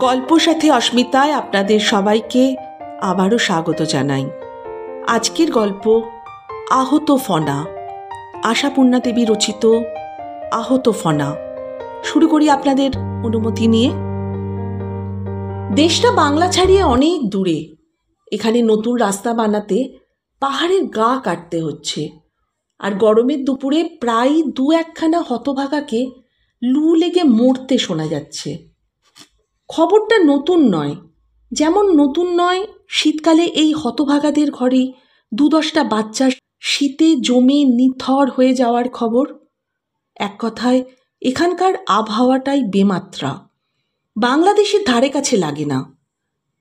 গল্প সাথে অস্মিতায় আপনাদের সবাইকে আবারও স্বাগত জানাই। আজকের গল্প আহত ফনা, আশাপূর্ণা দেবী রচিত আহত ফনা। শুরু করি আপনাদের অনুমতি নিয়ে। দেশটা বাংলা ছাড়িয়ে অনেক দূরে। এখানে নতুন রাস্তা বানাতে পাহাড়ের গা কাটতে হচ্ছে, আর গরমের দুপুরে প্রায় 2-1খানা হতভাগাকে লু লেগে মরতে শোনা যাচ্ছে। খবরটা নতুন নয়, যেমন নতুন নয় শীতকালে এই হতভাগাদের ঘরে 2-10টা বাচ্চা শীতে জমে নিথর হয়ে যাওয়ার খবর। এক কথায় এখানকার আবহাওয়াটাই বেমাত্রা, বাংলাদেশের ধারে কাছে লাগে না।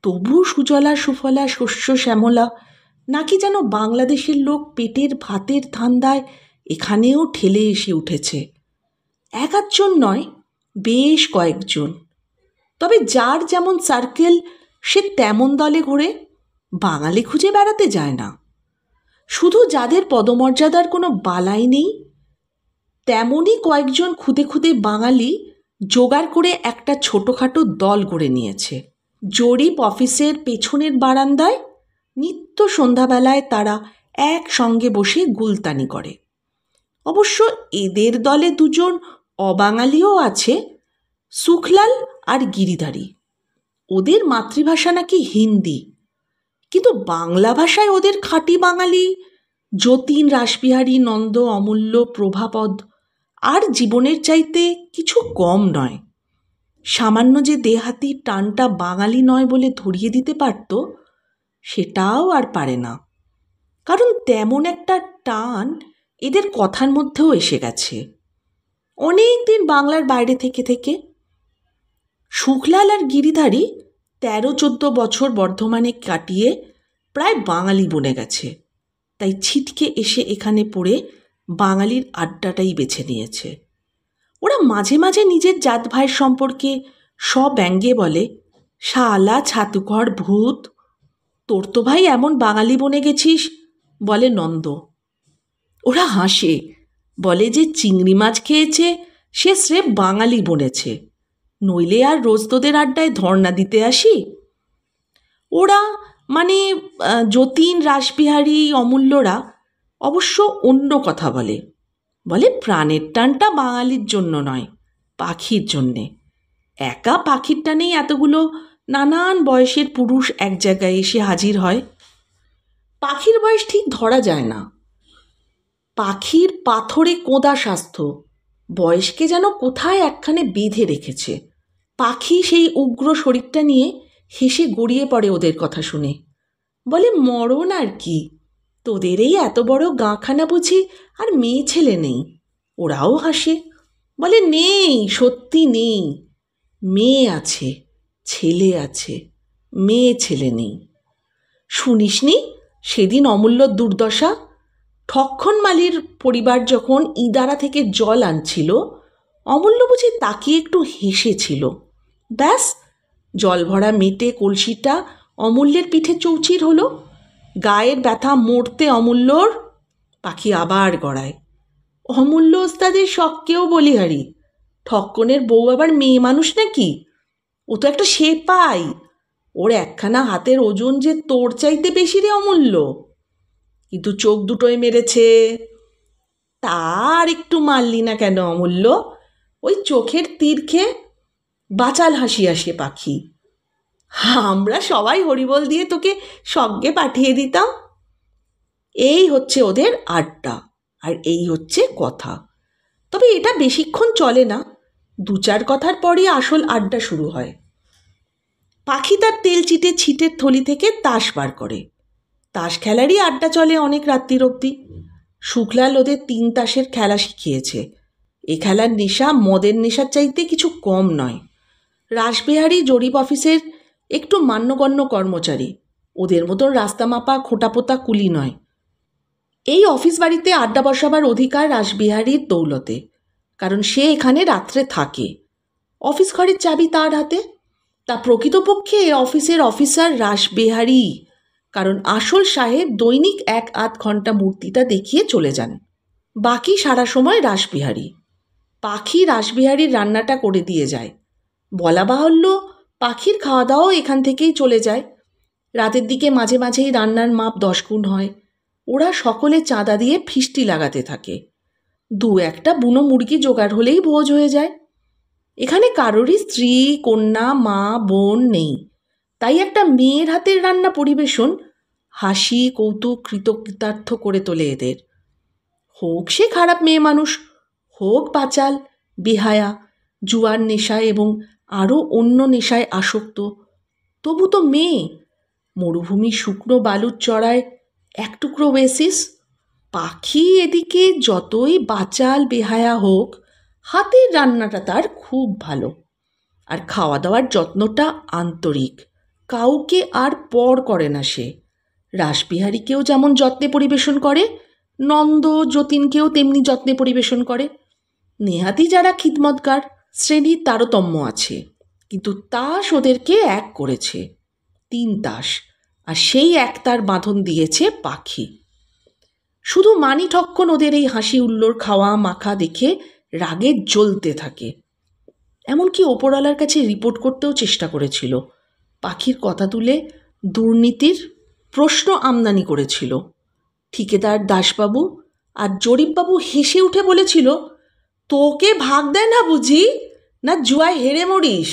তবু সুজলা সুফলা শস্য শ্যামলা, নাকি যেন বাংলাদেশের লোক পেটের ভাতের ধান্দায় এখানেও ঠেলে এসে উঠেছে। এক আধজন নয়, বেশ কয়েকজন। তবে যার যেমন সার্কেল সে তেমন দলে ঘোরে, বাঙালি খুঁজে বেড়াতে যায় না। শুধু যাদের পদমর্যাদার কোনো বালাই নেই, তেমনই কয়েকজন খুদে খুদে বাঙালি জোগাড় করে একটা ছোটোখাটো দল গড়ে নিয়েছে। জরিপ অফিসের পেছনের বারান্দায় নিত্য সন্ধ্যাবেলায় তারা একসঙ্গে বসে গুলতানি করে। অবশ্য এদের দলে 2জন অবাঙালিও আছে, সুখলাল আর গিরিধারী। ওদের মাতৃভাষা নাকি হিন্দি, কিন্তু বাংলা ভাষায় ওদের খাঁটি বাঙালি যতীন, রাসবিহারী, নন্দ, অমূল্য, প্রভাপদ আর জীবনের চাইতে কিছু কম নয়। সামান্য যে দেহাতি টানটা বাঙালি নয় বলে ধরিয়ে দিতে পারত, সেটাও আর পারে না, কারণ তেমন একটা টান এদের কথার মধ্যেও এসে গেছে অনেক দিন বাংলার বাইরে থেকে থেকে। সুখলাল আর গিরিধারী 13-14 বছর বর্ধমানে কাটিয়ে প্রায় বাঙালি বনে গেছে, তাই ছিটকে এসে এখানে পড়ে বাঙালির আড্ডাটাই বেছে নিয়েছে। ওরা মাঝে মাঝে নিজের জাত ভাইয়ের সম্পর্কে সব্যঙ্গে বলে, শালা ছাতুঘর ভূত, তোর তো ভাই এমন বাঙালি বনে গেছিস, বলে নন্দ। ওরা হাসে, বলে যে চিংড়ি মাছ খেয়েছে সে স্রেফ বাঙালি বনেছে, নইলে আর রোজ তোদের আড্ডায় ধর্ণা দিতে আসি। ওরা মানে যতীন, রাসবিহারী, অমূল্যরা অবশ্য অন্য কথা বলে, প্রাণের টানটা বাঙালির জন্য নয়, পাখির জন্যে। একা পাখির টানেই এতগুলো নানান বয়সের পুরুষ এক জায়গায় এসে হাজির হয়। পাখির বয়স ঠিক ধরা যায় না, পাখির পাথরে কোঁদা স্বাস্থ্য বয়সকে যেন কোথায় একখানে বেঁধে রেখেছে। পাখি সেই উগ্র শরীরটা নিয়ে হেসে গড়িয়ে পড়ে ওদের কথা শুনে, বলে মরণ আর কি, তোদের এই এত বড় গাঁখানা বুঝি আর মেয়ে ছেলে নেই। ওরাও হাসে, বলে নেই, সত্যি নেই, মেয়ে আছে, ছেলে আছে, মেয়ে ছেলে নেই। শুনিসনি সেদিন অমূল্যর দুর্দশা? ঠক্ষণমালির পরিবার যখন ইদারা থেকে জল আনছিল, অমূল্য বুঝি তাকিয়ে একটু হেসেছিল, ব্যাস জল ভরা মেটে কলসিটা অমূল্যের পিঠে চৌচির হলো। গায়ের ব্যথা মরতে অমূল্যর, পাখি আবার গড়ায়, অমূল্য ওস্তাদের শখকেও বলিহারি, ঠক্কনের বউ আবার মেয়ে মানুষ নাকি, ও তো একটা সেপাই, ওর একখানা হাতের ওজন যে তোর চাইতে বেশি রে অমূল্য, কিন্তু চোখ দুটোই মেরেছে। তার একটু মারলি না কেন অমূল্য? ওই চোখের তীর খেয়ে বাচাল হাসি আসে পাখি। আমরা সবাই হরিবল দিয়ে তোকে স্বর্গে পাঠিয়ে দিতাম। এই হচ্ছে ওদের আড্ডা, আর এই হচ্ছে কথা। তবে এটা বেশিক্ষণ চলে না, 2-4 কথার পরই আসল আড্ডা শুরু হয়। পাখি তার তেল চিটে ছিটের থলি থেকে তাস বার করে, তাস খেলারই আড্ডা চলে অনেক রাত্রির অবধি। শুক্লাল ওদের 3 তাসের খেলা শিখিয়েছে। এ খেলার নেশা মদের নেশার চাইতে কিছু কম নয়। রাসবিহারী জরিপ অফিসের একটু মান্যগণ্য কর্মচারী, ওদের মতন রাস্তা মাপা খোটাপোতা কুলি নয়। এই অফিস বাড়িতে আড্ডা বসাবার অধিকার রাসবিহারীর দৌলতে, কারণ সে এখানে রাত্রে থাকে। অফিস ঘরের চাবি তার হাতে। তা প্রকৃতপক্ষে অফিসের অফিসার রাসবিহারী, কারণ আসল সাহেব দৈনিক 1-8 ঘন্টা মূর্তিটা দেখিয়ে চলে যান, বাকি সারা সময় রাসবিহারী। পাখি রাসবিহারীর রান্নাটা করে দিয়ে যায়। বলা বাহুল্য, পাখির খাওয়া দাওয়াও এখান থেকেই চলে যায়। রাতের দিকে মাঝে মাঝেই রান্নার মাপ 10 গুণ হয়। ওরা সকলে চাঁদা দিয়ে ফিস্টি লাগাতে থাকে। দু একটা বুনো মুরগি জোগাড় হলেই ভোজ হয়ে যায়। এখানে কারোরই স্ত্রী, কন্যা, মা, বোন নেই। তাই একটা মেয়ের হাতের রান্না পরিবেশন হাসি, কৌতুক, কৃতজ্ঞতার্থ করে তোলে এদের। হোক সে খারাপ মেয়ে মানুষ, হোক বাচাল, বেহায়া, জুয়ার নেশায় এবং আরও অন্য নেশায় আসক্ত, তবু তো মেয়ে। মরুভূমি শুকনো বালুর চড়ায় এক টুকরো ওয়েসিস। পাখি এদিকে যতই বাচাল বেহায়া হোক, হাতের রান্নাটা তার খুব ভালো। আর খাওয়া দাওয়ার যত্নটা আন্তরিক, কাউকে আর পর করে না সে। রাসবিহারীকেও যেমন যত্নে পরিবেশন করে, নন্দ যতীনকেও তেমনি যত্নে পরিবেশন করে। নেহাতি যারা খিদমতগার শ্রেণীর তারতম্য আছে, কিন্তু তাস ওদেরকে এক করেছে। 3 তাস, আর সেই একতার বাঁধন দিয়েছে পাখি। শুধু মানি ঠক্কন ওদের এই হাসি উল্লোর খাওয়া মাখা দেখে রাগে জ্বলতে থাকে। এমনকি ওপরওয়ালার কাছে রিপোর্ট করতেও চেষ্টা করেছিল। পাখির কথা তুলে দুর্নীতির প্রশ্ন আমদানি করেছিল। ঠিকাদার দাসবাবু আর জরিপবাবু হেসে উঠে বলেছিল, তোকে ভাগ দেয় না বুঝি, না জুয়ায় হেরে মরিস?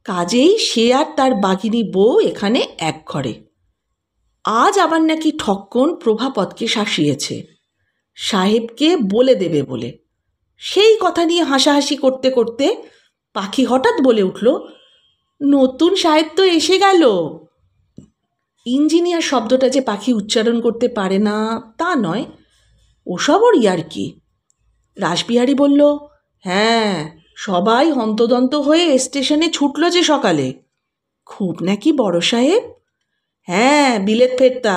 কাজেই সে আর তার বাঘিনী বউ এখানে এক ঘরে। আজ আবার নাকি ঠক্কন প্রভাপদকে শাসিয়েছে, সাহেবকে বলে দেবে বলে। সেই কথা নিয়ে হাসাহাসি করতে করতে পাখি হঠাৎ বলে উঠল, নতুন সাহেব তো এসে গেল। ইঞ্জিনিয়ার শব্দটা যে পাখি উচ্চারণ করতে পারে না তা নয়, ওসব ওর ইয়ার্কি। রাসবিহারী বলল, হ্যাঁ, সবাই হন্তদন্ত হয়ে স্টেশনে ছুটল যে সকালে। খুব নাকি বড় সাহেব? হ্যাঁ, বিলেত ফেরতা,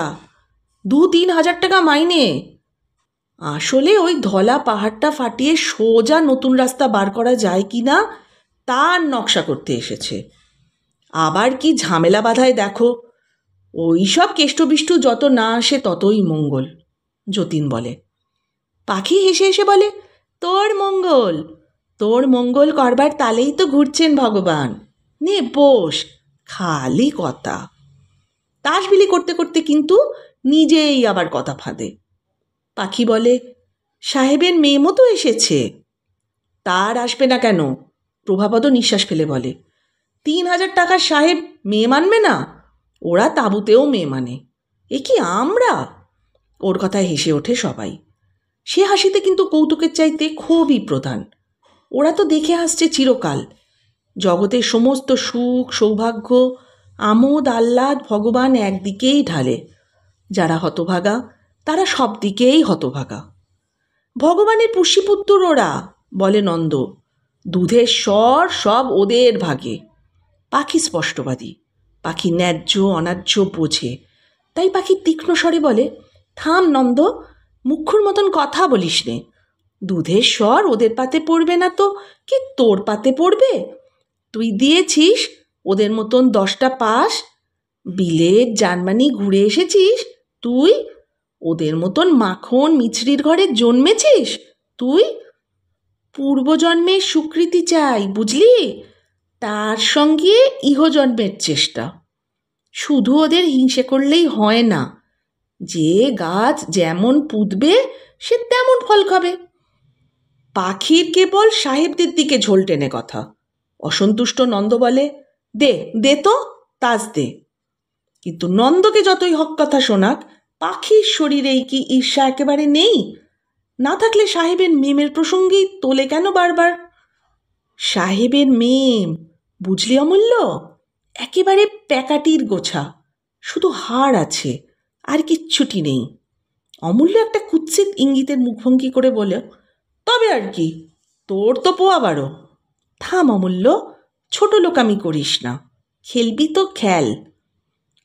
2-3 হাজার টাকা মাইনে। আসলে ওই ধলা পাহাড়টা ফাটিয়ে সোজা নতুন রাস্তা বার করা যায় কি না তার নকশা করতে এসেছে। আবার কি ঝামেলা বাধায় দেখো। ওই সব কেষ্টবিষ্টু যত না আসে ততই মঙ্গল, যতীন বলে। পাখি হেসে হেসে বলে, তোর মঙ্গল, তোর মঙ্গল করবার তালেই তো ঘুরছেন ভগবান। নে বস, খালি কথা। তাসবিলি করতে করতে কিন্তু নিজেই আবার কথা ফাঁদে। পাখি বলে, সাহেবের মেয়ে মতো এসেছে। তার আসবে না কেন? প্রভাপদ নিঃশ্বাস ফেলে বলে, 3,000 টাকার সাহেব মেয়ে মানবে না? ওরা তাঁবুতেও মেয়ে মানে, এ কি আমরা? ওর কথায় হেসে ওঠে সবাই। সে হাসিতে কিন্তু কৌতুকের চাইতে খুবই প্রধান। ওরা তো দেখে আসছে চিরকাল, জগতের সমস্ত সুখ সৌভাগ্য আমোদ আহ্লাদ ভগবান একদিকেই ঢালে। যারা হতভাগা তারা সব দিকেই হতভাগা। ভগবানের পুষ্যিপুত্র ওরা, বলে নন্দ। দুধের স্বর সব ওদের ভাগে। পাখি স্পষ্টবাদী, পাখি ন্যায্য অন্যায্য বোঝে। তাই পাখি তীক্ষ্ণ স্বরে বলে, থাম নন্দ, মুখ্যুর মতন কথা বলিস নে। দুধের স্বর ওদের পাতে পড়বে না তো কি তোর পাতে পড়বে? তুই দিয়েছিস ওদের মতন 10টা পাস, বিলেত জার্মানি ঘুরে এসেছিস তুই, ওদের মতন মাখন মিছরির ঘরে জন্মেছিস তুই। পূর্বজন্মের স্বীকৃতি চাই, বুঝলি? তার সঙ্গে ইহজন্মের চেষ্টা। শুধু ওদের হিংসে করলেই হয় না। যে গাছ যেমন পুঁতবে সে তেমন ফল খাবে। পাখির কেবল সাহেবদের দিকে ঝোল টেনে কথা। অসন্তুষ্ট নন্দ বলে, দে দে তো, তাজ দে। কিন্তু নন্দকে যতই হক কথা শোনাক, পাখির শরীরেই কি ঈর্ষা একেবারে নেই? না থাকলে সাহেবের মেমের প্রসঙ্গেই তোলে কেন বারবার? সাহেবের মেম, বুঝলি অমূল্য, একেবারে প্যাকাটির গোছা, শুধু হাড় আছে, আর কিচ্ছুটি নেই। অমূল্য একটা কুৎসিত ইঙ্গিতের মুখভঙ্গি করে বলে, তবে আর কি, তোর তো পোয়া বারো। থাম অমূল্য, ছোট লোকামি করিস না, খেলবি তো খেল।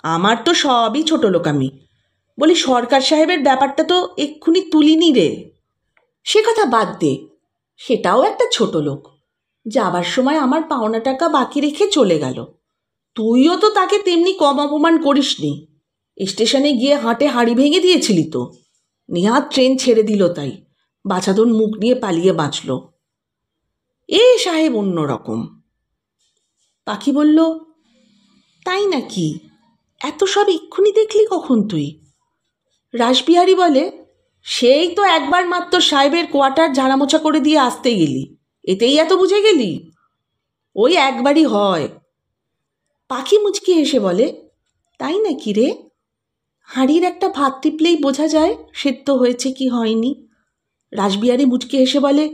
আমার তো সবই ছোট লোকামি। বলি, সরকার সাহেবের ব্যাপারটা তো এক্ষুনি তুলিনি রে। সে কথা বাদ দে, সেটাও একটা ছোট লোক। যাবার সময় আমার পাওনা টাকা বাকি রেখে চলে গেল। তুইও তো তাকে তেমনি কম অপমান করিসনি। স্টেশনে গিয়ে হাটে হাঁড়ি ভেঙে দিয়েছিলি তো। নেহাত ট্রেন ছেড়ে দিল, তাই বাছাধন মুখ নিয়ে পালিয়ে বাঁচল। এ সাহেব অন্য রকম। পাখি বলল, তাই নাকি? এত সব এক্ষুনি দেখলি কখন তুই? রাসবিহারী বলে, সেই তো একবার মাত্র সাহেবের কোয়ার্টার ঝাড়ামোছা করে দিয়ে আসতে গেলি, এতেই এত বুঝে গেলি? ওই একবারই হয়। পাখি মুচকি হেসে বলে, তাই নাকি রে? হাঁড়ির একটা ভাত টিপলেই বোঝা যায় সেদ্ধ হয়েছে কি হয়নি। রাসবিহারী মুচকি হেসে বলে,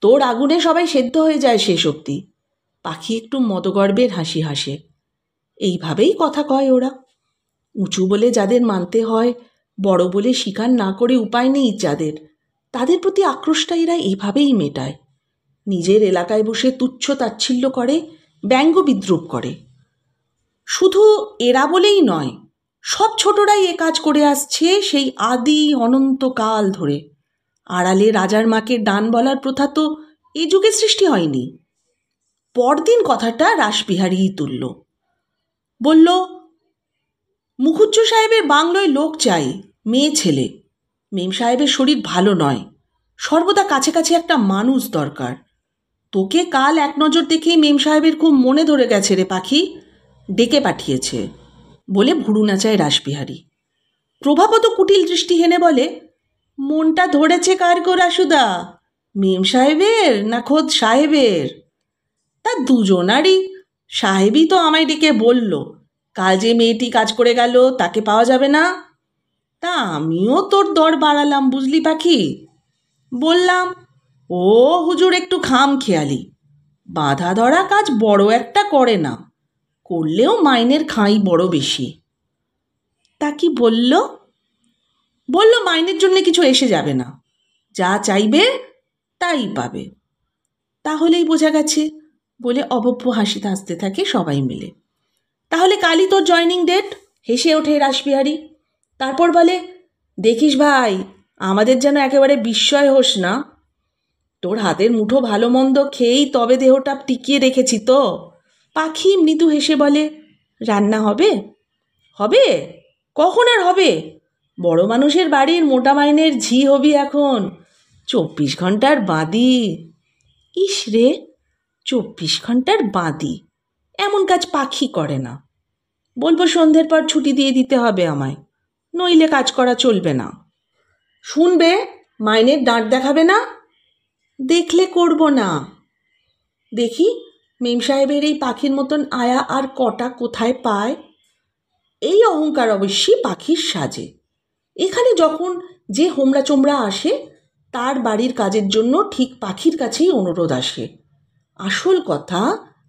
তোর আগুনে সবাই সেদ্ধ হয়ে যায় শেষ অবধি। পাখি একটু মদগর্বের হাসি হাসে। এইভাবেই কথা কয় ওরা। উঁচু বলে যাদের মানতে হয়, বড় বলে স্বীকার না করে উপায় নেই যাদের, তাদের প্রতি আক্রোশটা এরা এভাবেই মেটায়। নিজের এলাকায় বসে তুচ্ছ তাচ্ছিল্য করে, ব্যঙ্গ বিদ্রুপ করে। শুধু এরা বলেই নয়, সব ছোটরাই এ কাজ করে আসছে সেই আদি অনন্তকাল ধরে। আড়ালে রাজার মাকে ডান বলার প্রথা তো এ যুগে সৃষ্টি হয়নি। পরদিন কথাটা রাসবিহারীই তুলল। বলল, মুখুজ্জু সাহেবের বাংলোয় লোক চাই, মেয়ে ছেলে। মেম সাহেবের শরীর ভালো নয়, সর্বদা কাছে কাছে একটা মানুষ দরকার। তোকে কাল এক নজর দেখেই মেম সাহেবের খুব মনে ধরে গেছে রে পাখি, ডেকে পাঠিয়েছে, বলে ভুরু নাচায় রাসবিহারী। প্রভাবত কুটিল দৃষ্টি হেনে বলে, মনটা ধরেছে কার গো রাসুদা, মেম সাহেবের না খোদ সাহেবের? তা দুজনারই। সাহেবই তো আমায় ডেকে বলল, কাল যে মেয়েটি কাজ করে গেল তাকে পাওয়া যাবে না। তা আমিও তোর দর বাড়ালাম বুঝলি পাখি। বললাম, ও হুজুর একটু খাম খেয়ালি, বাধা ধরা কাজ বড় একটা করে না, করলেও মাইনের খাঁই বড় বেশি। তা কি বলল? বলল মাইনের জন্য কিছু এসে যাবে না, যা চাইবে তাই পাবে। তাহলেই বোঝা গেছে, বলে অভব্য হাসিতে হাসতে থাকে সবাই মিলে। তাহলে কালই তোর জয়নিং ডেট, হেসে ওঠে রাসবিহারী। তারপর বলে, দেখিস ভাই, আমাদের যেন একেবারে বিস্ময় হোস না। তোর হাতের মুঠো ভালো মন্দ খেয়েই তবে দেহটা টিকিয়ে রেখেছি তো। পাখি মৃদু হেসে বলে, রান্না হবে? হবে? কখন আর হবে? বড় মানুষের বাড়ির মোটা মাইনের ঝি হবি এখন, 24 ঘন্টার বাঁদি। ইস রে, 24 ঘন্টার বাঁদি, এমন কাজ পাখি করে না। বলবো সন্ধ্যের পর ছুটি দিয়ে দিতে হবে আমায়, নইলে কাজ করা চলবে না। শুনবে, মাইনের দাঁত দেখাবে না? দেখলে করব না। দেখি মেম সাহেবের এই পাখির মতন আয়া আর কটা কোথায় পায়? এই অহংকার অবশ্যই পাখির সাজে। এখানে যখন যে হোমরা চোমরা আসে, তার বাড়ির কাজের জন্য ঠিক পাখির কাছেই অনুরোধ আসে। আসল কথা,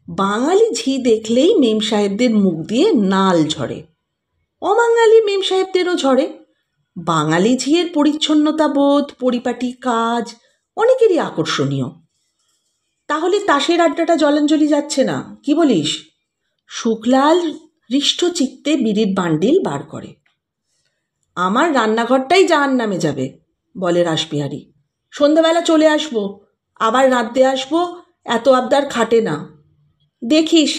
বাঙালি ঝি দেখলেই মেম সাহেবদের মুখ দিয়ে নাল ঝরে। অবাঙালি মেম সাহেবদেরও ঝরে। বাঙালি ঝিয়ের পরিচ্ছন্নতা বোধ, পরিপাটি কাজ অনেকেরই আকর্ষণীয়। তাহলে তাসের আড্ডাটা জলাঞ্জলি যাচ্ছে না, কি বলিস? শুকলাল হৃষ্ট চিত্তে বিড়ির বান্ডিল বার করে। আমার রান্নাঘরটাই জাহান্নামে যাবে, বলে রাসবিহারী। সন্ধ্যাবেলা চলে আসবো, আবার রাঁধতে আসবো, এত আবদার খাটে না। দেখিস,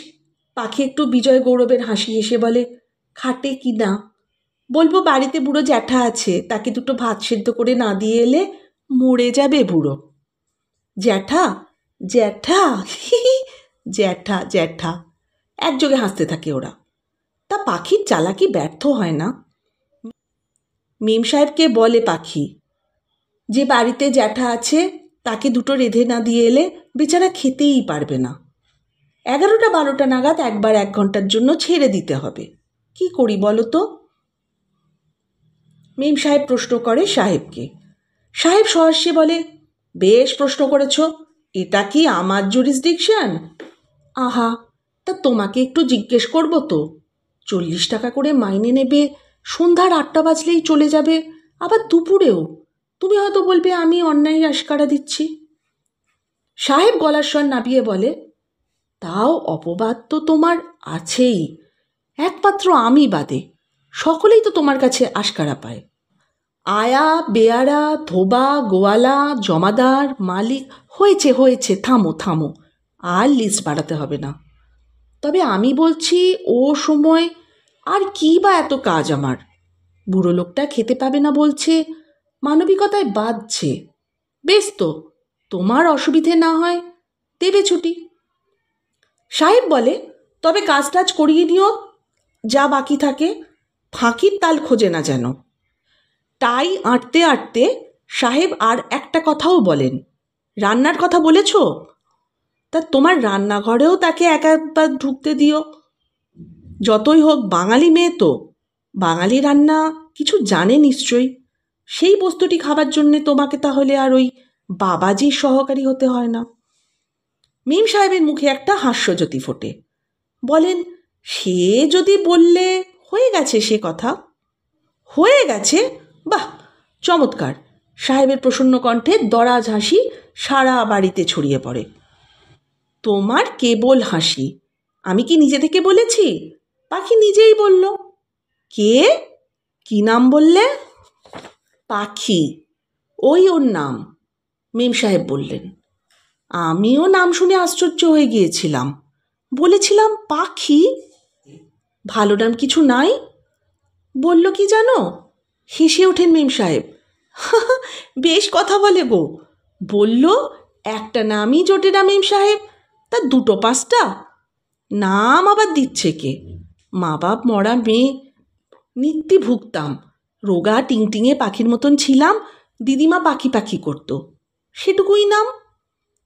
পাখি একটু বিজয় গৌরবের হাসি হেসে বলে, খাটে কি না? বলবো বাড়িতে বুড়ো জ্যাঠা আছে, তাকে দুটো ভাত সেদ্ধ করে না দিয়ে এলে মরে যাবে বুড়ো। জ্যাঠা? জ্যাঠা? জ্যাঠা জ্যাঠা, একযোগে হাসতে থাকে ওরা। তা পাখির চালাকি ব্যর্থ হয় না। মেম সাহেবকে বলে পাখি, যে বাড়িতে জ্যাঠা আছে তাকে দুটো রেঁধে না দিয়ে এলে বেচারা খেতেই পারবে না। 11টা 12টা নাগাদ একবার 1 ঘন্টার জন্য ছেড়ে দিতে হবে। কি করি বলো তো? মেম সাহেব প্রশ্ন করে সাহেবকে। সাহেব সহস্যে বলে, বেশ প্রশ্ন করেছ, এটা কি আমার জুরিসডিকশন? আহা, তা তোমাকে একটু জিজ্ঞেস করবো তো। 40 টাকা করে মাইনে নেবে, সন্ধ্যার 8টা বাজলেই চলে যাবে, আবার দুপুরেও। তুমি হয়তো বলবে আমি অন্যায় আশকারা দিচ্ছি। সাহেব গলার স্বর নাবিয়ে বলে, তাও অপবাদ তো তোমার আছেই, একমাত্র আমি বাদে সকলেই তো তোমার কাছে আশকারা পায়। আয়া, বেয়ারা, ধোবা, গোয়ালা, জমাদার, মালিক, হয়েছে হয়েছে, থামো থামো, আর লিস্ট বাড়াতে হবে না। তবে আমি বলছি, ও সময় আর কি বা এত কাজ আমার? বুড়ো লোকটা খেতে পাবে না বলছে, মানবিকতায় বাধছে। বেশ তো, তোমার অসুবিধে না হয় দেবে ছুটি। সাহেব বলে, তবে কাজ টাজ করিয়ে নিও, যা বাকি থাকে, ফাঁকির তাল খোঁজে না যেন। তাই আঁটতে আঁটতে সাহেব আর একটা কথাও বলেন, রান্নার কথা বলেছ? তা তোমার রান্নাঘরেও তাকে একবার ঢুকতে দিও। যতই হোক বাঙালি মেয়ে তো, বাঙালি রান্না কিছু জানে নিশ্চয়ই। সেই বস্তুটি খাবার জন্যে তোমাকে তাহলে আর ওই বাবাজির সহকারী হতে হয় না। মিম সাহেবের মুখে একটা হাস্যজ্যোতি ফোটে। বলেন, সে যদি বললে হয়ে গেছে, সে কথা হয়ে গেছে। বাহ, চমৎকার। সাহেবের প্রসন্ন কণ্ঠে দরাজ হাসি সারা বাড়িতে ছড়িয়ে পড়ে। তোমার কেবল হাসি, আমি কি নিজে থেকে বলেছি? পাখি নিজেই বলল। কে? কি নাম বললে? পাখি, ওই ওর নাম, মিম সাহেব বললেন। আমিও নাম শুনে আশ্চর্য হয়ে গিয়েছিলাম। বলেছিলাম পাখি, ভালো নাম কিছু নাই? বলল কি জানো? হেসে ওঠেন মিম সাহেব। বেশ কথা বলে গো। বলল একটা নামই জোটে না মিম সাহেব, তা দুটো পাঁচটা নাম আবার দিচ্ছে কে? মা বাপ মরা মেয়ে, নিত্যি ভুগতাম, রোগা টিংটিঙে পাখির মতন ছিলাম, দিদিমা পাখি পাখি করত, সেটুকুই নাম।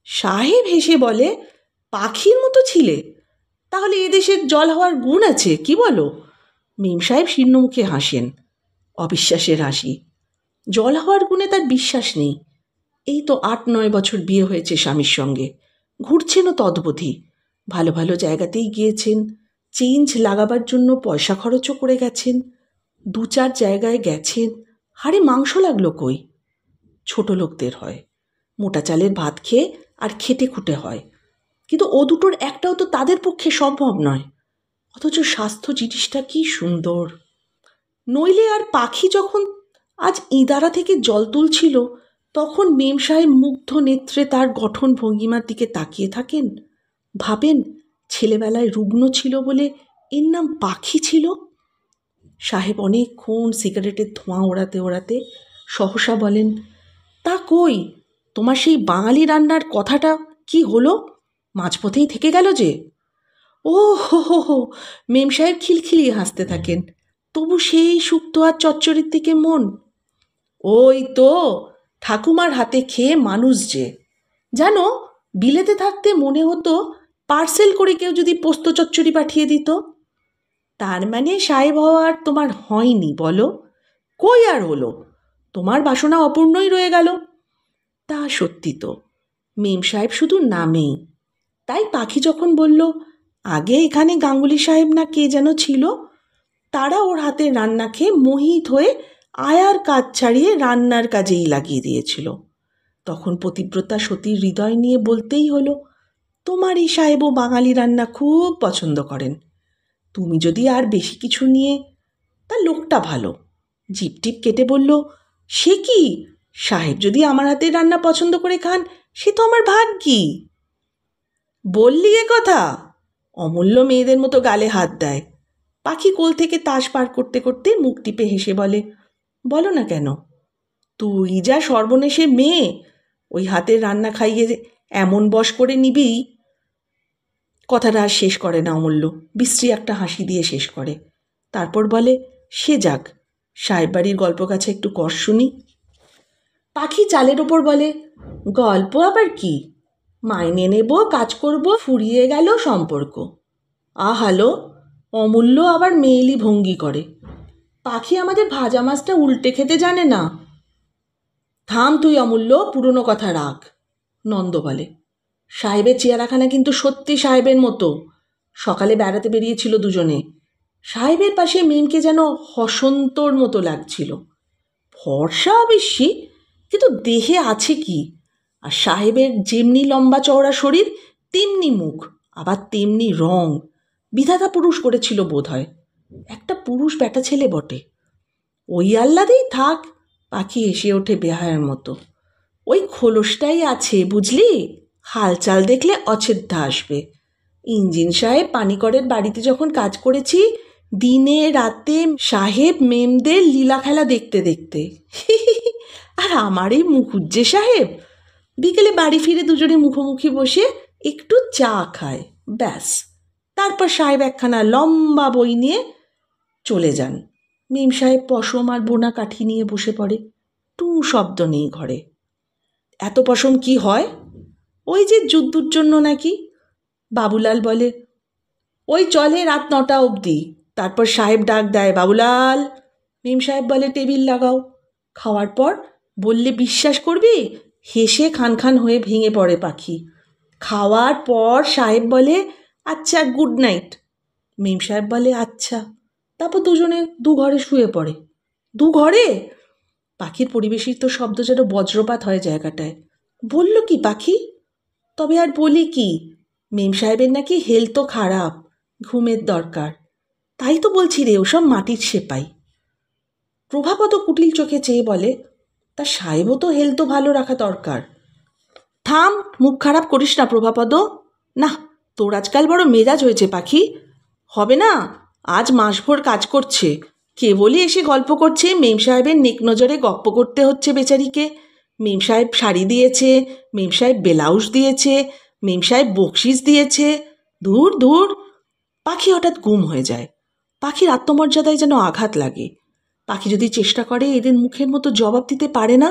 সাহেব হেসে বলে, পাখির মতো ছিলে? তাহলে এদেশের জল হওয়ার গুণ আছে, কি বলো? মিম সাহেব শীর্ণ মুখে হাসেন, অবিশ্বাসের হাসি। জল হওয়ার গুণে তার বিশ্বাস নেই। এই তো 8-9 বছর বিয়ে হয়েছে স্বামীর সঙ্গে, ঘুরছেনও তদবধি, ভালো ভালো জায়গাতেই গিয়েছেন, চেঞ্জ লাগাবার জন্য পয়সা খরচও করে গেছেন, 2-4 জায়গায় গেছেন, হাড়ে মাংস লাগলো কই? ছোট লোকদের হয়, মোটা চালের ভাত খেয়ে আর খেটে খুঁটে হয়, কিন্তু ও দুটোর একটাও তো তাদের পক্ষে সম্ভব নয়। অথচ স্বাস্থ্য জিনিসটা কি সুন্দর! নইলে আর পাখি যখন আজ ইদারা থেকে জল তুলছিল, তখন মেম সাহেব মুগ্ধ নেত্রে তার গঠন ভঙ্গিমার দিকে তাকিয়ে থাকেন, ভাবেন ছেলেবেলায় রুগ্ন ছিল বলে এর নাম পাখি ছিল। সাহেব অনেকক্ষণ সিগারেটের ধোঁয়া ওড়াতে ওড়াতে সহসা বলেন, তা কই, তোমার সেই বাঙালি রান্নার কথাটা কি হলো? মাঝপথেই থেকে গেল যে? ও হো হো হো, মেম সাহেব খিলখিলিয়ে হাসতে থাকেন। তবু সেই শুক্তো আর চচ্চড়ির দিকে মন। ওই তো ঠাকুমার হাতে খেয়ে মানুষ যে। জানো, বিলেতে থাকতে মনে হতো পার্সেল করে কেউ যদি পোস্ত চচ্চড়ি পাঠিয়ে দিত। তার মানে সাহেব হওয়ার তোমার হয়নি বলো? কই আর হলো, তোমার বাসনা অপূর্ণই রয়ে গেল। তা সত্যি তো, মেম সাহেব শুধু নামেই। তাই পাখি যখন বলল আগে এখানে গাঙ্গুলি সাহেব না কে যেন ছিল, তারা ওর হাতে রান্না খেয়ে মোহিত হয়ে আয়ার কাজ ছাড়িয়ে রান্নার কাজেই লাগিয়ে দিয়েছিল, তখন পতিব্রতা সতীর হৃদয় নিয়ে বলতেই হলো, তোমার এই সাহেবও বাঙালি রান্না খুব পছন্দ করেন। তুমি যদি আর বেশি কিছু নিয়ে, তা লোকটা ভালো। জিপ টিপ কেটে বলল, সে কি, সাহেব যদি আমার হাতের রান্না পছন্দ করে খান, সে তো আমার ভাগ্যি। বললি এ কথা? অমূল্য মেয়েদের মতো গালে হাত দেয়। পাখি কোল থেকে তাস পার করতে করতে মুখ টিপে হেসে বলে, বলো না কেন? তুই যা সর্বনেশে মেয়ে, ওই হাতের রান্না খাইয়ে এমন বশ করে নিবি। কথাটা আর শেষ করে না অমূল্য, বিশ্রী একটা হাসি দিয়ে শেষ করে। তারপর বলে, সে যাক, সাহেব বাড়ির গল্প কাছে একটু কর শুনি। পাখি চালের ওপর বলে, গল্প আবার কি, মাইনে নেব, কাজ করব, ফুরিয়ে গেল সম্পর্ক। আহালো, অমূল্য আবার মেয়েলি ভঙ্গি করে। পাখি আমাদের ভাজা মাছটা উল্টে খেতে জানে না। থাম তুই অমূল্য, পুরনো কথা রাখ, নন্দ বলে। সাহেবের চেহারাখানা কিন্তু সত্যি সাহেবের মতো। সকালে বেড়াতে বেরিয়েছিল দুজনে। সাহেবের পাশে মিমকে যেন হসন্তর মতো লাগছিল। ফর্সা অবশ্যই, কিন্তু দেহে আছে কি। আর সাহেবের যেমনি লম্বা চওড়া শরীর, তেমনি মুখ, আবার তেমনি রং। বিধাতা পুরুষ করেছিল বোধ হয়, একটা পুরুষ বেটা ছেলে বটে। ওই আহ্লাদেই থাক। পাখি এসে ওঠে বেহায়ার মতো। ওই খোলসটাই আছে বুঝলি, হালচাল দেখলে অছেদ্যা আসবে। ইঞ্জিন সাহেব পানিকরের বাড়িতে যখন কাজ করেছি, দিনে রাতে সাহেব মেমদের লীলা খেলা দেখতে দেখতে। আর আমার এই মুখুজ্জে সাহেব, বিকেলে বাড়ি ফিরে দুজনে মুখোমুখি বসে একটু চা খায়, ব্যাস, তারপর সাহেব একখানা লম্বা বই নিয়ে চলে যান। মেম সাহেব পশম আর বোনা কাঠি নিয়ে বসে পড়ে। টু শব্দ নেই ঘরে। এত পশম কি হয়? ওই যে যুদ্ধর জন্য নাকি। বাবুলাল বলে, ওই চলে রাত 9টা অবধি। তারপর সাহেব ডাক দেয়, বাবুলাল। মেম সাহেব বলে, টেবিল লাগাও। খাওয়ার পর বললে বিশ্বাস করবি, হেসে খান খান হয়ে ভেঙে পড়ে পাখি। খাওয়ার পর সাহেব বলে, আচ্ছা গুড নাইট। মেম সাহেব বলে, আচ্ছা। তারপর দুজনে দু ঘরে শুয়ে পড়ে। দু ঘরে? পাখির পরিবেশিত শব্দ যেন বজ্রপাত হয় জায়গাটায়। বলল কি পাখি? তবে আর বলি কি, মেম সাহেবের নাকি হেলথ তো খারাপ, ঘুমের দরকার। তাই তো বলছি রে, ওসব মাটির সেপাই। প্রভাপত কুটিল চোখে চেয়ে বলে, তা সাহেবও তো হেলথ তো ভালো রাখা দরকার। থাম, মুখ খারাপ করিস না প্রভাপদ। না, তোর আজকাল বড় মেজাজ হয়েছে পাখি। হবে না, আজ মাসভর কাজ করছে, কেবলই এসে গল্প করছে মেম সাহেবের নেক নজরে গপ্প করতে হচ্ছে বেচারিকে। মেম সাহেব শাড়ি দিয়েছে, মেম সাহেব ব্লাউজ দিয়েছে, মেম সাহেব বকশিস দিয়েছে। ধুর ধুর। পাখি হঠাৎ গুম হয়ে যায়। পাখির আত্মমর্যাদায় যেন আঘাত লাগে। পাখি যদি চেষ্টা করে এদের মুখের মতো জবাব দিতে পারে না।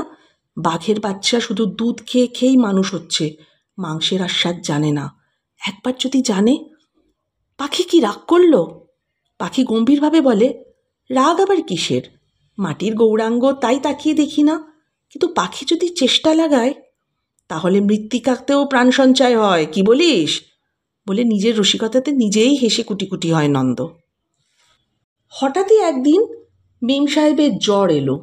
বাঘের বাচ্চা শুধু দুধ খেয়ে খেয়েই মানুষ হচ্ছে, মাংসের আস্বাদ জানে না। একবার যদি জানে। পাখি কি রাগ করল? পাখি গম্ভীরভাবে বলে, রাগ আবার কিসের? মাটির গৌরাঙ্গ, তাই তাকিয়ে দেখি না। কিন্তু পাখি যদি চেষ্টা লাগায়, তাহলে মৃত্তিকাতেও প্রাণ সঞ্চয় হয়, কি বলিস? বলে নিজের রসিকতাতে নিজেই হেসে কুটি কুটি হয় নন্দ। হঠাৎই একদিন মেম সাহেবের জ্বর এলো।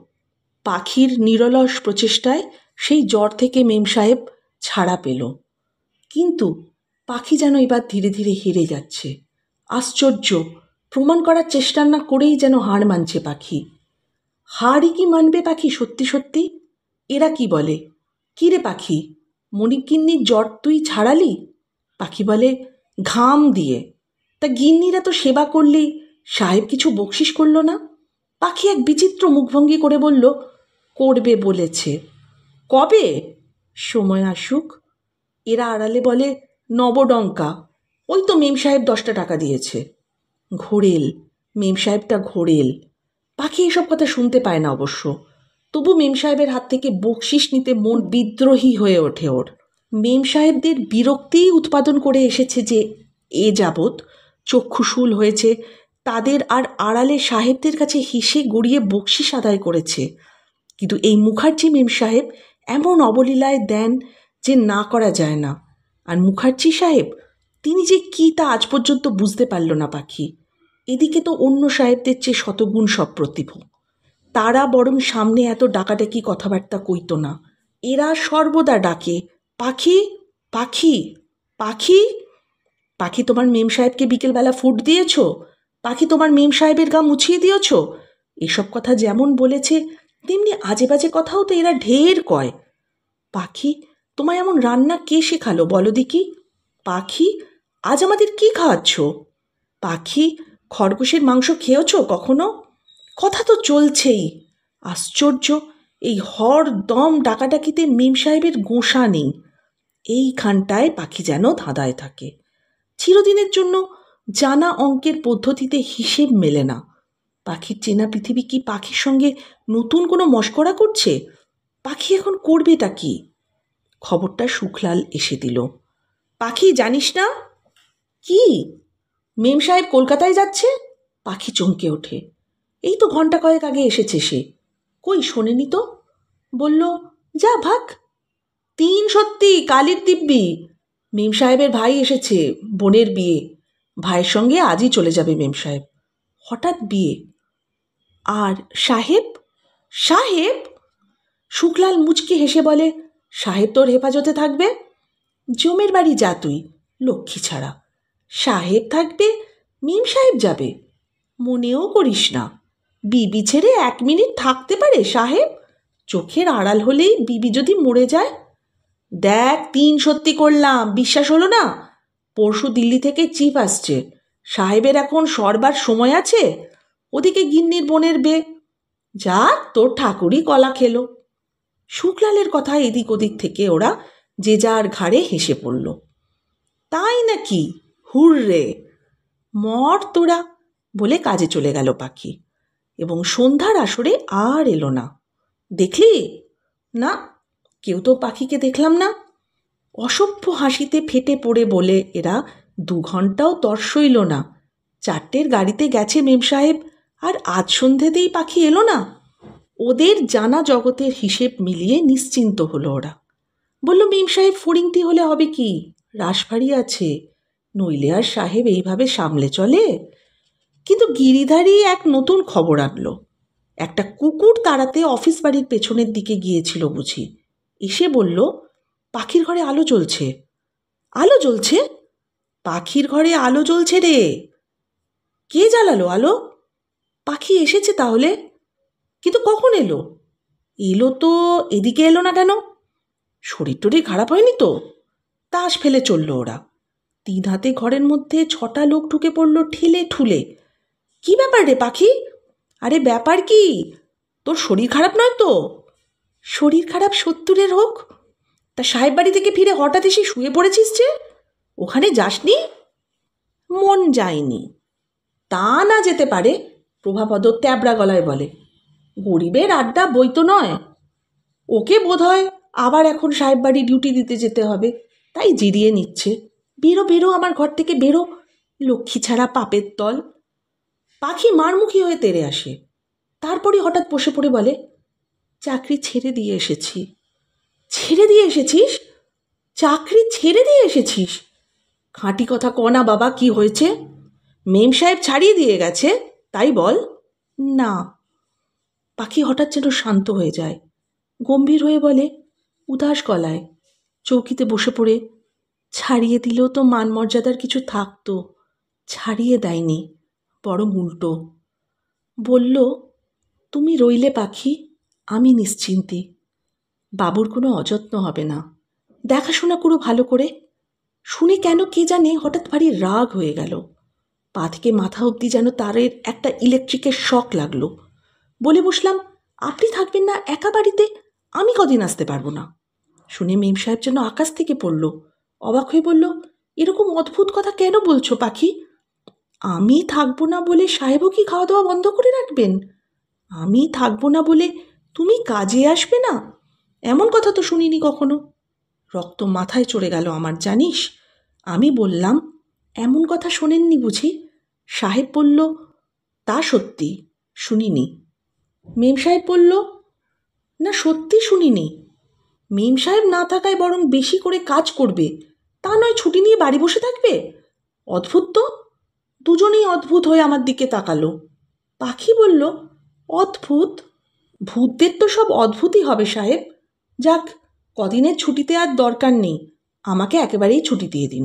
পাখির নিরলস প্রচেষ্টায় সেই জ্বর থেকে মেম সাহেব ছাড়া পেল। কিন্তু পাখি যেন এবার ধীরে ধীরে হেরে যাচ্ছে। আশ্চর্য, প্রমাণ করার চেষ্টা না করেই যেন হার মানছে পাখি। হারই কি মানবে পাখি সত্যি সত্যি? এরা কি বলে, কী রে পাখি, মণিগিন্নির জ্বর তুই ছাড়ালি? পাখি বলে, ঘাম দিয়ে। তা গিন্নিরা তো সেবা করলি, সাহেব কিছু বকশিস করল না? পাখি এক বিচিত্র মুখভঙ্গি করে বলল, করবে বলেছে। কবে? সময় আসুক। এরা আড়ালে বলে, নবডঙ্কা। ওই তো মেম সাহেব 10টা টাকা দিয়েছে। ঘোরেল, মেম সাহেবটা ঘোরেল। পাখি এসব কথা শুনতে পায় না অবশ্য। তবু মেম সাহেবের হাত থেকে বকশিস নিতে মন বিদ্রোহী হয়ে ওঠে ওর। মেম সাহেবদের বিরক্তিই উৎপাদন করে এসেছে যে এ যাবৎ চক্ষুশূল হয়েছে, তাদের আর আড়ালে সাহেবদের কাছে হিসে গড়িয়ে বকশিস আদায় করেছে। কিন্তু এই মুখার্জি মেম সাহেব এমন অবলীলায় দেন যে না করা যায় না। আর মুখার্জি সাহেব, তিনি যে কি তা আজ পর্যন্ত বুঝতে পারল না পাখি। এদিকে তো অন্য সাহেবদের চেয়ে শতগুণ সপ্রতিভ। তারা বরং সামনে এত ডাকাডাকি কথাবার্তা কইত না। এরা সর্বদা ডাকে, পাখি পাখি পাখি। পাখি, তোমার মেম সাহেবকে বিকেলবেলা ফুট দিয়েছ? পাখি, তোমার মেম সাহেবের গা মুছিয়ে দিয়েছ? এসব কথা যেমন বলেছে, তেমনি আজে বাজে কথাও তো এরা ঢের কয়। পাখি, তোমায় এমন রান্না কে শেখালো বলো দেখি? পাখি, আজ আমাদের কি খাওয়াচ্ছ? পাখি, খরগোশের মাংস খেয়েছ কখনো? কথা তো চলছেই। আশ্চর্য, এই হর দম ডাকাডাকিতে মেম সাহেবের গোঁসা নেই। এইখানটায় পাখি যেন ধাঁধায় থাকে। চিরদিনের জন্য জানা অঙ্কের পদ্ধতিতে হিসেব মেলে না। পাখির চেনা পৃথিবী কি পাখির সঙ্গে নতুন কোনো মশকরা করছে? পাখি এখন করবেটা কি? খবরটা শুকলাল এসে দিল। পাখি, জানিস না? কি? মেম সাহেব কলকাতায় যাচ্ছে। পাখি চমকে ওঠে। এই তো ঘন্টা কয়েক আগে এসেছে সে। কই শোনেনি তো? বলল, যা ভাগ। 3 সত্যি, কালির দিব্যি। মেম সাহেবের ভাই এসেছে, বোনের বিয়ে। ভাইয়ের সঙ্গে আজই চলে যাবে মেম সাহেব। হঠাৎ বিয়ে? আর সাহেব? সাহেব? শুকলাল মুচকি হেসে বলে, সাহেব তোর হেফাজতে থাকবে। জমের বাড়ি যা তুই, লক্ষ্মী ছাড়া। সাহেব থাকবে, মেম সাহেব যাবে? মনেও করিস না। বিবি ছেড়ে 1 মিনিট থাকতে পারে সাহেব? চোখের আড়াল হলেই বিবি যদি মরে যায়। দেখ, 3 সত্যি করলাম, বিশ্বাস হলো না? পরশু দিল্লি থেকে চিফ আসছে। সাহেবের এখন সরবার সময় আছে? ওদিকে গিন্নির বোনের বে। যাক, তোর ঠাকুরই কলা খেলো। শুকলালের কথা এদিক ওদিক থেকে ওরা যে যার ঘাড়ে হেসে পড়ল। তাই নাকি? হুররে! মর তোরা বলে কাজে চলে গেল পাখি, এবং সন্ধ্যার আসরে আর এলো না। দেখলি? না, কেউ তো পাখিকে দেখলাম না। অসভ্য হাসিতে ফেটে পড়ে বলে এরা 2 ঘন্টাও তর সইল না। 4টের গাড়িতে গেছে মেমসাহেব, আর আজ সন্ধেতেই পাখি এলো না। ওদের জানা জগতের হিসেব মিলিয়ে নিশ্চিন্ত হলো ওরা। বলল, মেমসাহেব ফড়িংটি হলে হবে কি, রাশভারী আছে, নইলে আর সাহেব এইভাবে সামলে চলে। কিন্তু গিরিধারী এক নতুন খবর আনলো। একটা কুকুর তাড়াতে অফিস বাড়ির পেছনের দিকে গিয়েছিল বুঝি। এসে বলল, পাখির ঘরে আলো জ্বলছে। আলো জ্বলছে? পাখির ঘরে আলো জ্বলছে রে। কে জ্বালালো আলো? পাখি এসেছে তাহলে। কিন্তু কখন এলো? এলো তো, এদিকে এলো না কেন? শরীর টরীর খারাপ হয়নি তো? তাস ফেলে চলল ওরা। 3 হাতে ঘরের মধ্যে 6টা লোক ঢুকে পড়ল ঠেলে ঠুলে। কি ব্যাপার রে পাখি? আরে ব্যাপার কি? তোর শরীর খারাপ নয় তো? শরীর খারাপ 70-এর হোক। তা সাহেব বাড়ি থেকে ফিরে হঠাৎ এসে শুয়ে পড়েছিস যে? ওখানে যাসনি? মন যায়নি। তা না যেতে পারে, প্রভাপদ ট্যাবড়া গলায় বলে। গরিবের আড্ডা বই তো নয়। ওকে বোধ হয় আবার এখন সাহেব বাড়ি ডিউটি দিতে যেতে হবে, তাই জিরিয়ে নিচ্ছে। বেরো বেরো, আমার ঘর থেকে বেরো, লক্ষ্মী ছাড়া পাপের তল। পাখি মারমুখী হয়ে তেড়ে আসে। তারপরই হঠাৎ বসে পড়ে বলে, চাকরি ছেড়ে দিয়ে এসেছি। ছেড়ে দিয়ে এসেছিস? চাকরি ছেড়ে দিয়ে এসেছিস? খাঁটি কথা ক না বাবা, কি হয়েছে? মেম সাহেব ছাড়িয়ে দিয়ে গেছে, তাই বল। না। পাখি হঠাৎ যেন শান্ত হয়ে যায়, গম্ভীর হয়ে বলে উদাস গলায়, চৌকিতে বসে পড়ে, ছাড়িয়ে দিলেও তো মান মর্যাদার কিছু থাকতো। ছাড়িয়ে দেয়নি, বরং উল্টো। বলল, তুমি রইলে পাখি, আমি নিশ্চিন্তি। বাবুর কোনো অযত্ন হবে না, দেখাশোনা করো ভালো করে। শুনে কেন কে জানে হঠাৎ ভারী রাগ হয়ে গেল। পা থেকে মাথা অবধি যেন তারের একটা ইলেকট্রিকের শক লাগলো। বলে বসলাম, আপনি থাকবেন না একা বাড়িতে? আমি কদিন আসতে পারবো না। শুনে মেম সাহেব যেন আকাশ থেকে পড়ল, অবাক হয়ে বলল, এরকম অদ্ভুত কথা কেন বলছো পাখি? আমি থাকবো না বলে সাহেবও কি খাওয়া দাওয়া বন্ধ করে রাখবেন? আমি থাকবো না বলে তুমি কাজে আসবে না? এমন কথা তো শুনিনি কখনো। রক্ত মাথায় চড়ে গেল আমার, জানিস। আমি বললাম, এমন কথা শোনেননি বুঝি? সাহেব বলল, তা সত্যি, শুনিনি। মেম সাহেব বলল, না সত্যি শুনিনি। মেম সাহেব না থাকায় বরং বেশি করে কাজ করবে, তা নয় ছুটি নিয়ে বাড়ি বসে থাকবে। অদ্ভুত তো। দুজনেই অদ্ভুত হয়ে আমার দিকে তাকালো। পাখি বলল, অদ্ভুত? ভূতদের তো সব অদ্ভুতই হবে সাহেব। যাক, কদিনের ছুটিতে আর দরকার নেই, আমাকে একেবারেই ছুটি দিয়ে দিন।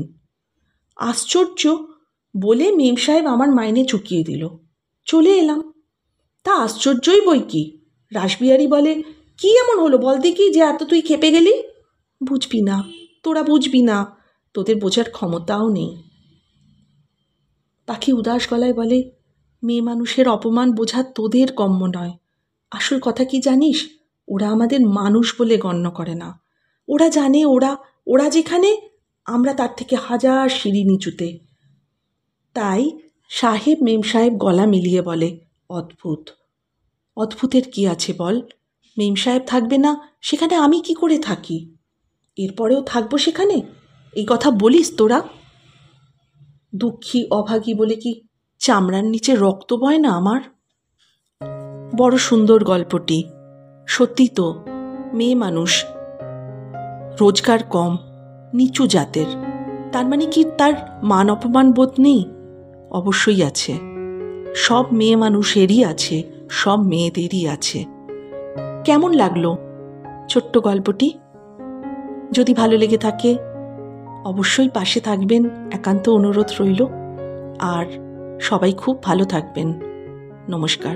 আশ্চর্য বলে মেম সাহেব আমার মাইনে চুকিয়ে দিল। চলে এলাম। তা আশ্চর্যই বই কি। রাসবিহারী বলে, কি এমন হলো বল দেখি যে এত তুই খেপে গেলি? বুঝবি না, তোরা বুঝবি না, তোদের বোঝার ক্ষমতাও নেই। পাখি উদাস গলায় বলে, মেয়ে মানুষের অপমান বোঝা তোদের কম্য নয়। আসল কথা কি জানিস, ওরা আমাদের মানুষ বলে গণ্য করে না। ওরা জানে ওরা যেখানে, আমরা তার থেকে 1000 সিঁড়ি নিচুতে। তাই সাহেব মেম সাহেব গলা মিলিয়ে বলে, অদ্ভুত। অদ্ভুতের কি আছে বল? মেম সাহেব থাকবে না সেখানে আমি কি করে থাকি? এরপরেও থাকবো সেখানে, এই কথা বলিস তোরা? দুঃখী অভাগী বলে কি চামড়ার নিচে রক্ত বয় না আমার? বড় সুন্দর গল্পটি। সত্যি তো, মেয়ে মানুষ, রোজগার কম, নিচু জাতের। তার মানে কি তার মান অপমান বোধ নেই? অবশ্যই আছে। সব মেয়ে মানুষেরই আছে, সব মেয়েদেরই আছে। কেমন লাগলো ছোট্ট গল্পটি? যদি ভালো লেগে থাকে অবশ্যই পাশে থাকবেন, একান্ত অনুরোধ রইল। আর সবাই খুব ভালো থাকবেন। নমস্কার।